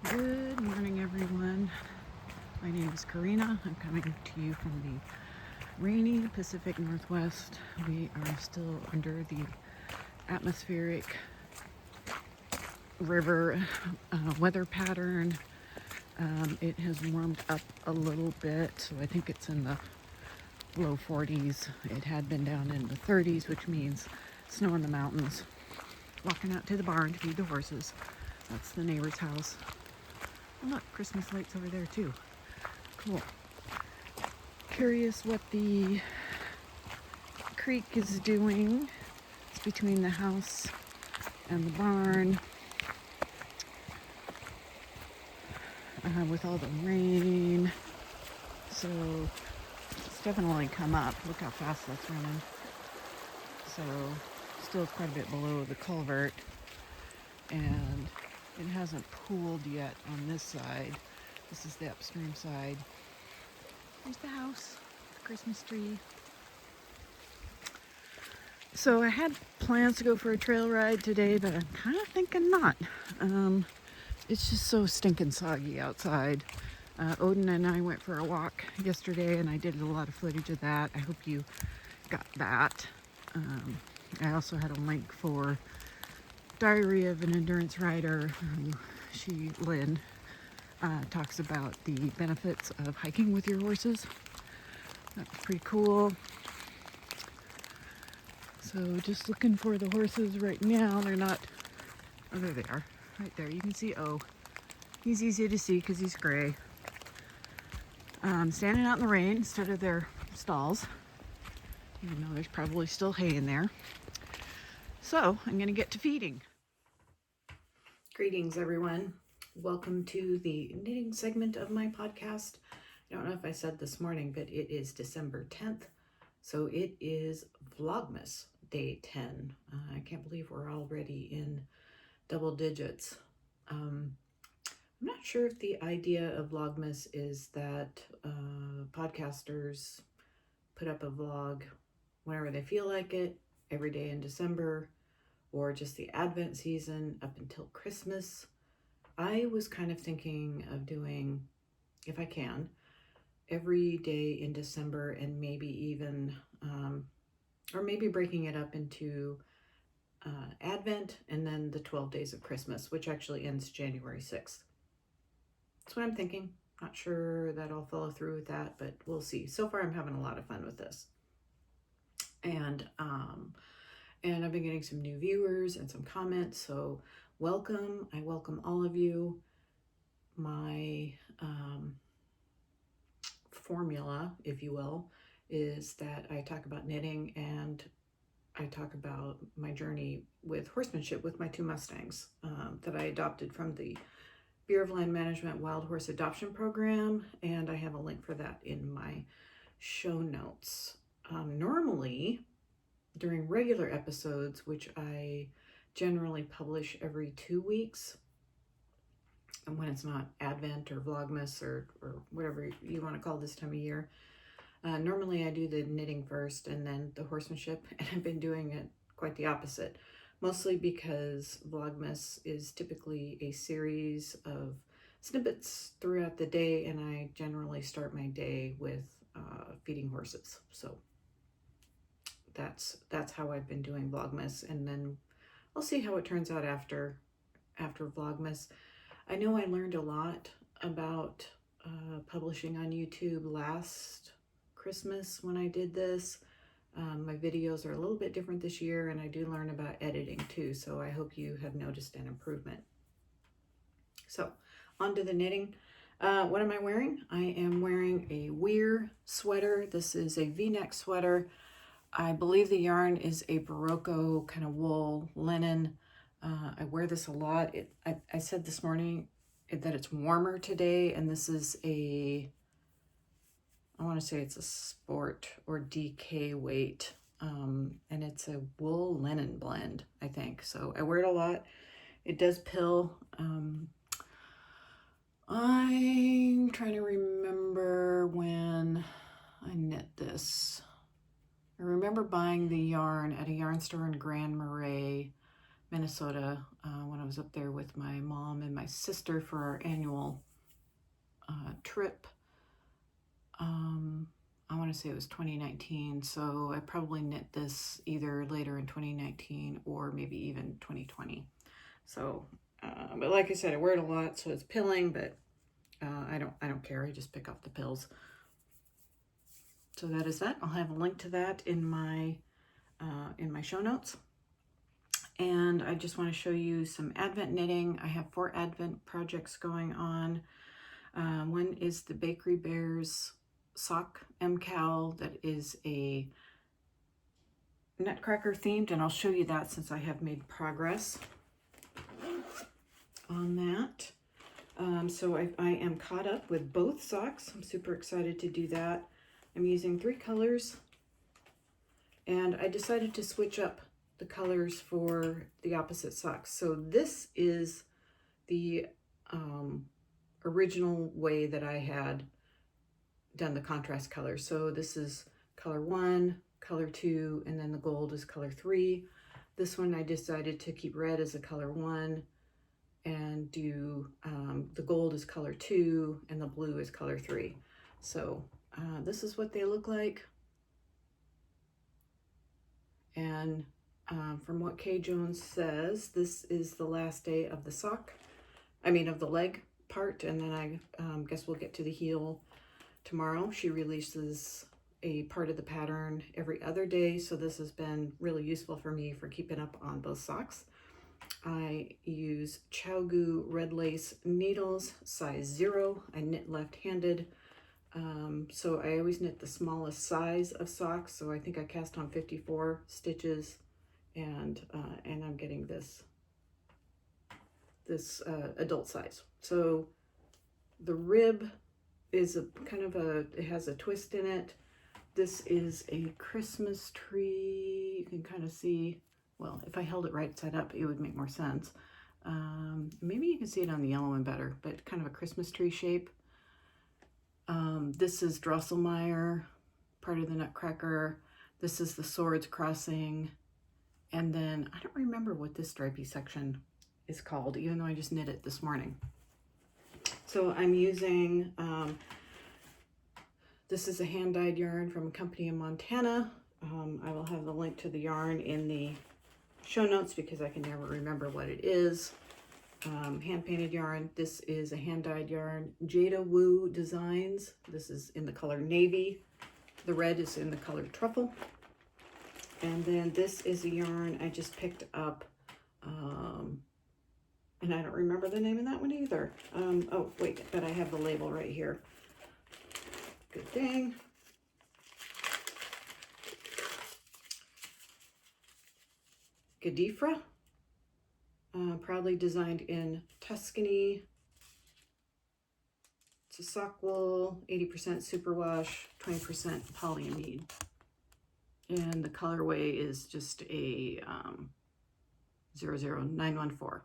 Good morning, everyone. My name is Corrinala. I'm coming to you from the rainy Pacific Northwest. We are still under the atmospheric river weather pattern. It has warmed up a little bit, so I think it's in the low 40s. It had been down in the 30s, which means snow in the mountains. Walking out to the barn to feed the horses. That's the neighbor's house. And look, Christmas lights over there too. Cool. Curious what the creek is doing. It's between the house and the barn. With all the rain. So it's definitely come up. Look how fast that's running. So still quite a bit below the culvert. And it hasn't pooled yet on this side. This is the upstream side. There's the house, the Christmas tree. So I had plans to go for a trail ride today, but I'm kind of thinking not. It's just so stinking soggy outside. Odin and I went for a walk yesterday, and I did a lot of footage of that. I hope you got that. I also had a link for Diary of an Endurance Rider. Lynn, talks about the benefits of hiking with your horses. That's pretty cool. So just looking for the horses right now. They're not, oh, there they are, right there. You can see O. He's easy to see because he's gray. Standing out in the rain instead of their stalls, even though there's probably still hay in there. So I'm going to get to feeding. Greetings, everyone. Welcome to the knitting segment of my podcast. I don't know if I said this morning, but it is December 10th. So it is Vlogmas day 10. I can't believe we're already in double digits. I'm not sure if the idea of Vlogmas is that podcasters put up a vlog whenever they feel like it, every day in December, or just the Advent season up until Christmas. I was kind of thinking of doing, if I can, every day in December, and maybe even, or maybe breaking it up into Advent and then the 12 days of Christmas, which actually ends January 6th. That's what I'm thinking. Not sure that I'll follow through with that, but we'll see. So far, I'm having a lot of fun with this. And I've been getting some new viewers and some comments, so welcome. I welcome all of you. My formula, if you will, is that I talk about knitting and I talk about my journey with horsemanship with my two Mustangs that I adopted from the Bureau of Land Management Wild Horse Adoption Program, and I have a link for that in my show notes. Normally, during regular episodes, which I generally publish every 2 weeks, and when it's not Advent or Vlogmas or whatever you want to call this time of year, normally I do the knitting first and then the horsemanship, and I've been doing it quite the opposite, mostly because Vlogmas is typically a series of snippets throughout the day, and I generally start my day with feeding horses. So that's how I've been doing Vlogmas, and then I'll see how it turns out after Vlogmas. I know I learned a lot about publishing on YouTube last Christmas when I did this. My videos are a little bit different this year, and I do learn about editing too, so I hope you have noticed an improvement. So on to the knitting. What am I wearing? I am wearing a Weir sweater. This is a V-neck sweater. I believe the yarn is a Barocco kind of wool linen. I wear this a lot. I said this morning that it's warmer today, and this is I want to say it's a sport or DK weight, and it's a wool linen blend, I think. So I wear it a lot. It does pill. I'm trying to remember when I knit this. I remember buying the yarn at a yarn store in Grand Marais, Minnesota, when I was up there with my mom and my sister for our annual trip. I want to say it was 2019, so I probably knit this either later in 2019 or maybe even 2020. So, but like I said, I wear it a lot, so it's pilling, but I don't care. I just pick up the pills. So that is that. I'll have a link to that in my show notes. And I just want to show you some Advent knitting. I have 4 Advent projects going on. One is the Bakery Bears sock MKAL that is a Nutcracker themed, and I'll show you that since I have made progress on that. So I am caught up with both socks. I'm super excited to do that. I'm using 3 colors, and I decided to switch up the colors for the opposite socks. So this is the original way that I had done the contrast colors. So this is color 1, color 2, and then the gold is color 3. This one I decided to keep red as a color 1 and do the gold is color 2 and the blue is color 3. So this is what they look like. And from what Kay Jones says, this is the last day of the sock, of the leg part, and then I guess we'll get to the heel tomorrow. She releases a part of the pattern every other day, so this has been really useful for me for keeping up on those socks. I use Jadawoo red lace needles, size 0. I knit left-handed, so I always knit the smallest size of socks, so I think I cast on 54 stitches, and I'm getting this adult size. So the rib is a kind of it has a twist in it. This is a Christmas tree. You can kind of see, well, if I held it right side up, it would make more sense. Maybe you can see it on the yellow one better, but kind of a Christmas tree shape. This is Drosselmeyer, part of the Nutcracker. This is the Swords Crossing. And then I don't remember what this stripy section is called, even though I just knit it this morning. So I'm using, this is a hand-dyed yarn from a company in Montana. I will have the link to the yarn in the show notes because I can never remember what it is. Hand-painted yarn. This is a hand-dyed yarn, Jadawoo Designs. This is in the color navy. The red is in the color truffle. And then this is a yarn I just picked up, and I don't remember the name of that one either. Oh, wait, but I have the label right here. Good thing. Gadifra, proudly designed in Tuscany. It's a sock wool, 80% superwash, 20% polyamide. And the colorway is just a 00914.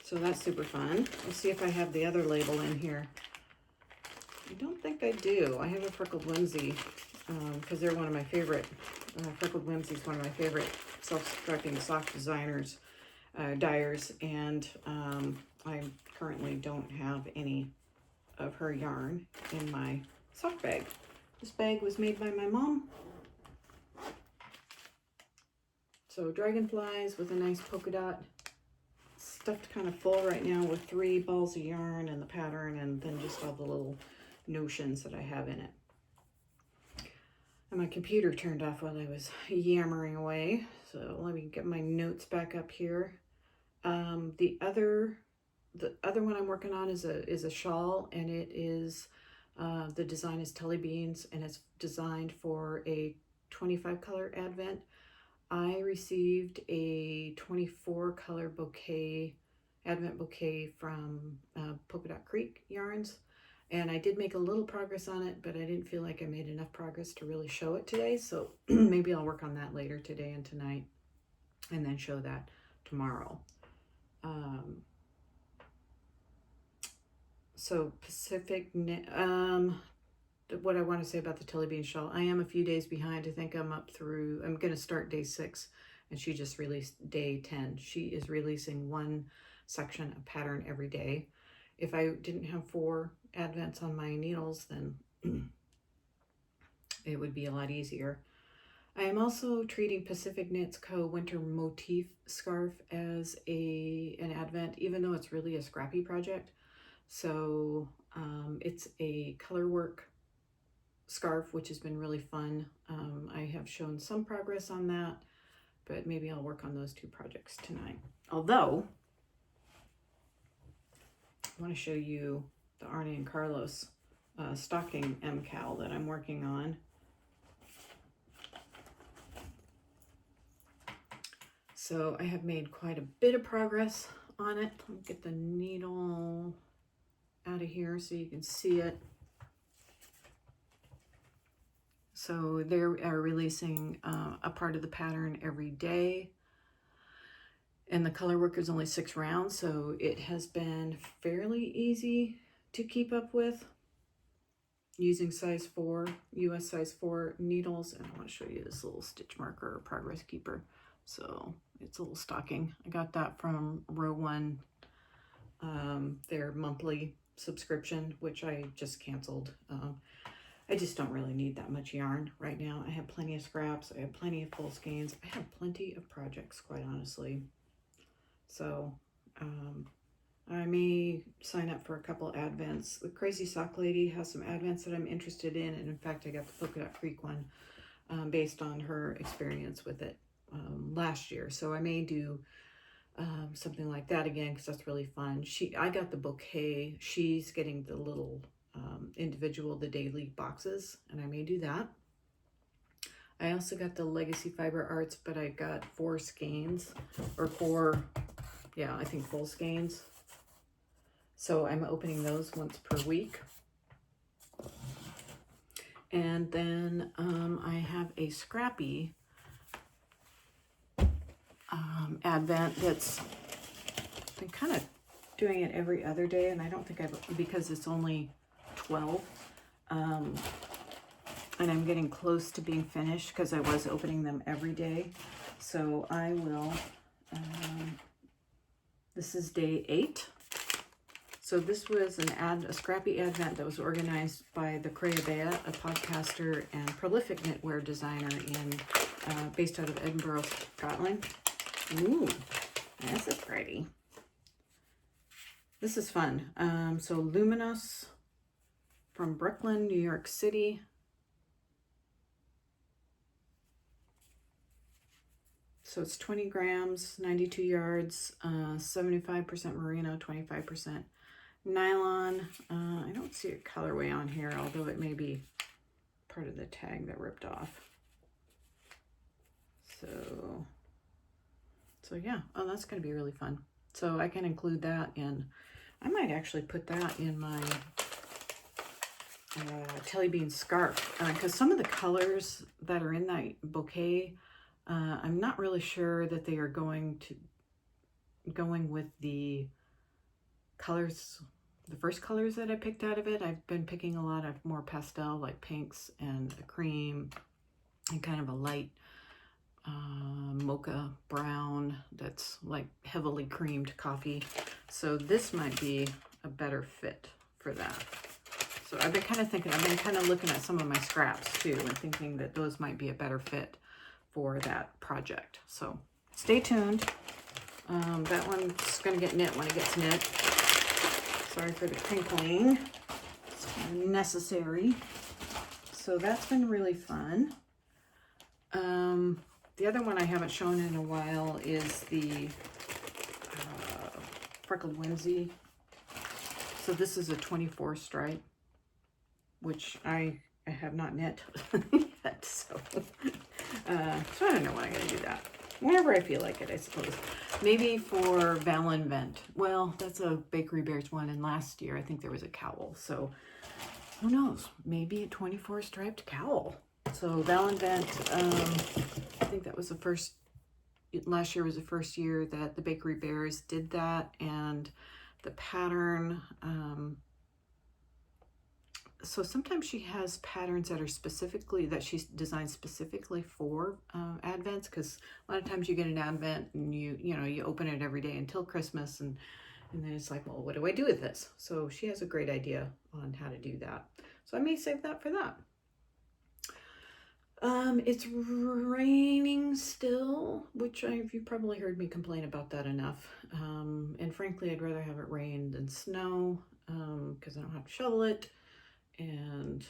So that's super fun. Let's see if I have the other label in here. I don't think I do. I have a Freckled Whimsey because they're one of my favorite. Freckled Whimsey is one of my favorite self-striping sock designers, dyers, and I currently don't have any of her yarn in my sock bag. This bag was made by my mom. So dragonflies with a nice polka dot. Stuffed kind of full right now with 3 balls of yarn and the pattern, and then just all the little notions that I have in it. And my computer turned off while I was yammering away. So let me get my notes back up here. The other one I'm working on is a shawl, and it is the design is Tellybeans, and it's designed for a 25 color Advent. I received a 24 color bouquet, Advent bouquet from Polka Dot Creek yarns, and I did make a little progress on it, but I didn't feel like I made enough progress to really show it today, so maybe I'll work on that later today and tonight, and then show that tomorrow. So Pacific Knit, what I want to say about the Tellybeans Shawl, I am a few days behind. I think I'm going to start day 6, and she just released day 10. She is releasing one section of pattern every day. If I didn't have 4 advents on my needles, then it would be a lot easier. I am also treating Pacific Knits Co. Winter Motif Scarf as an advent, even though it's really a scrappy project. So it's a color work scarf, which has been really fun. I have shown some progress on that, but maybe I'll work on those 2 projects tonight. Although, I want to show you the Arne Carlos stocking MKAL that I'm working on. So I have made quite a bit of progress on it. Let me get the needle out of here so you can see it. So they are releasing a part of the pattern every day. And the color work is only 6 rounds, so it has been fairly easy to keep up with using size 4, US size 4 needles. And I want to show you this little stitch marker or progress keeper. So it's a little stocking. I got that from Row 1, their monthly subscription, which I just canceled. I just don't really need that much yarn right now. I have plenty of scraps. I have plenty of full skeins. I have plenty of projects, quite honestly. So I may sign up for a couple advents. The Crazy Sock Lady has some advents that I'm interested in. And in fact, I got the Polka Dot Creek one based on her experience with it last year. So I may do something like that again, because that's really fun. I got the bouquet. She's getting the little individual, the daily boxes, and I may do that. I also got the Legacy Fiber Arts, but I got 4 skeins, or 4, yeah, I think full skeins. So I'm opening those once per week. And then I have a Scrappy advent that's been kind of doing it every other day, and I don't think because it's only 12, and I'm getting close to being finished because I was opening them every day. So I will, this is day 8. So this was a scrappy advent that was organized by the Crayabea, a podcaster and prolific knitwear designer based out of Edinburgh, Scotland. Ooh, this is pretty. This is fun. So Luminous from Brooklyn, New York City. So it's 20 grams, 92 yards, 75% merino, 25% nylon. I don't see a colorway on here, although it may be part of the tag that ripped off. So yeah, oh, that's going to be really fun. So I can include that in, I might actually put that in my Tellybeans scarf, because some of the colors that are in that bouquet, I'm not really sure that they are going with the colors, the first colors that I picked out of it. I've been picking a lot of more pastel, like pinks and a cream and kind of a light mocha brown that's like heavily creamed coffee. So this might be a better fit for that. So I've been kind of thinking, I've been kind of looking at some of my scraps too and thinking that those might be a better fit for that project. So stay tuned. That one's going to get knit when it gets knit. Sorry for the crinkling. It's necessary. So that's been really fun. The other one I haven't shown in a while is the Freckled Whimsey. So this is a 24 stripe, which I have not knit yet. So I don't know when I'm going to do that. Whenever I feel like it, I suppose. Maybe for Valenvent. Well, that's a Bakery Bears one, and last year I think there was a cowl. So who knows? Maybe a 24 striped cowl. So Valenvent, I think that was the first, last year was the first year that the Bakery Bears did that, and the pattern so sometimes she has patterns that are specifically, that she's designed specifically for Advents, because a lot of times you get an Advent and you open it every day until Christmas, and then it's like, well, what do I do with this? So she has a great idea on how to do that. So I may save that for that. It's raining still, which you've probably heard me complain about that enough. And frankly, I'd rather have it rain than snow, because I don't have to shovel it. And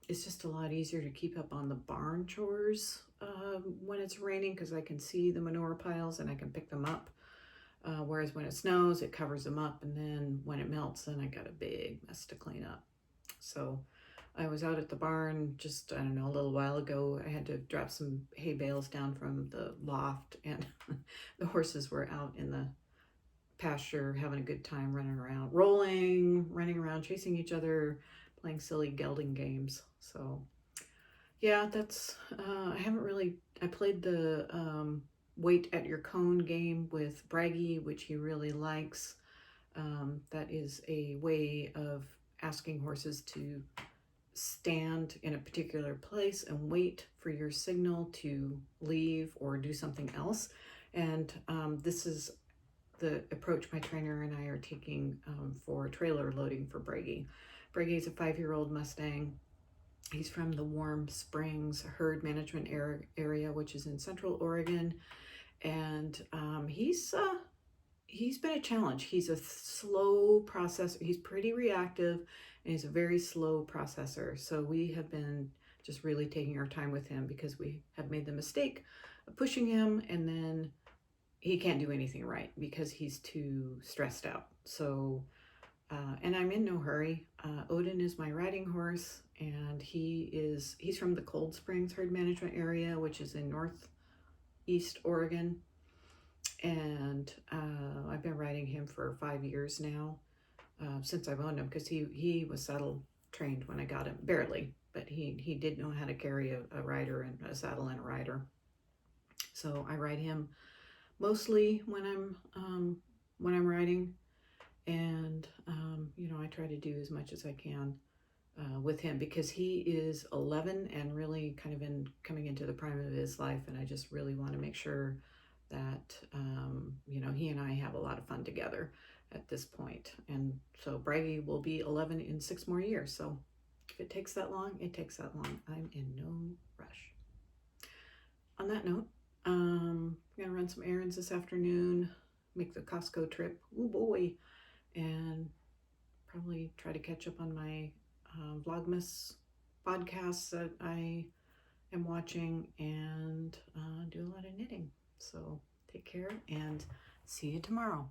it's just a lot easier to keep up on the barn chores when it's raining, because I can see the manure piles and I can pick them up. Whereas when it snows, it covers them up, and then when it melts, then I got a big mess to clean up. So I was out at the barn just, I don't know, a little while ago. I had to drop some hay bales down from the loft, and the horses were out in the pasture having a good time running around, running around, chasing each other, playing silly gelding games. So yeah, that's, I played the wait at your cone game with Bragi, which he really likes. That is a way of asking horses to stand in a particular place and wait for your signal to leave or do something else. And this is the approach my trainer and I are taking for trailer loading for Bragi. Bragi is a 5-year-old Mustang. He's from the Warm Springs herd management area, which is in Central Oregon. And he's been a challenge. He's a slow processor. He's pretty reactive, and he's a very slow processor. So we have been just really taking our time with him, because we have made the mistake of pushing him, and then he can't do anything right because he's too stressed out. So, and I'm in no hurry. Odin is my riding horse, and he's from the Cold Springs herd management area, which is in northeast Oregon. And I've been riding him for 5 years now, since I've owned him, because he was saddle trained when I got him, barely, but he did know how to carry a rider and a saddle and a rider. So I ride him mostly when I'm riding, and I try to do as much as I can with him, because he is 11 and really kind of coming into the prime of his life, and I just really want to make sure that he and I have a lot of fun together at this point. And so Bragi will be 11 in 6 more years. So if it takes that long, it takes that long. I'm in no rush. On that note, I'm gonna run some errands this afternoon, make the Costco trip, oh boy, and probably try to catch up on my Vlogmas podcasts that I am watching, and do a lot of knitting. So take care and see you tomorrow.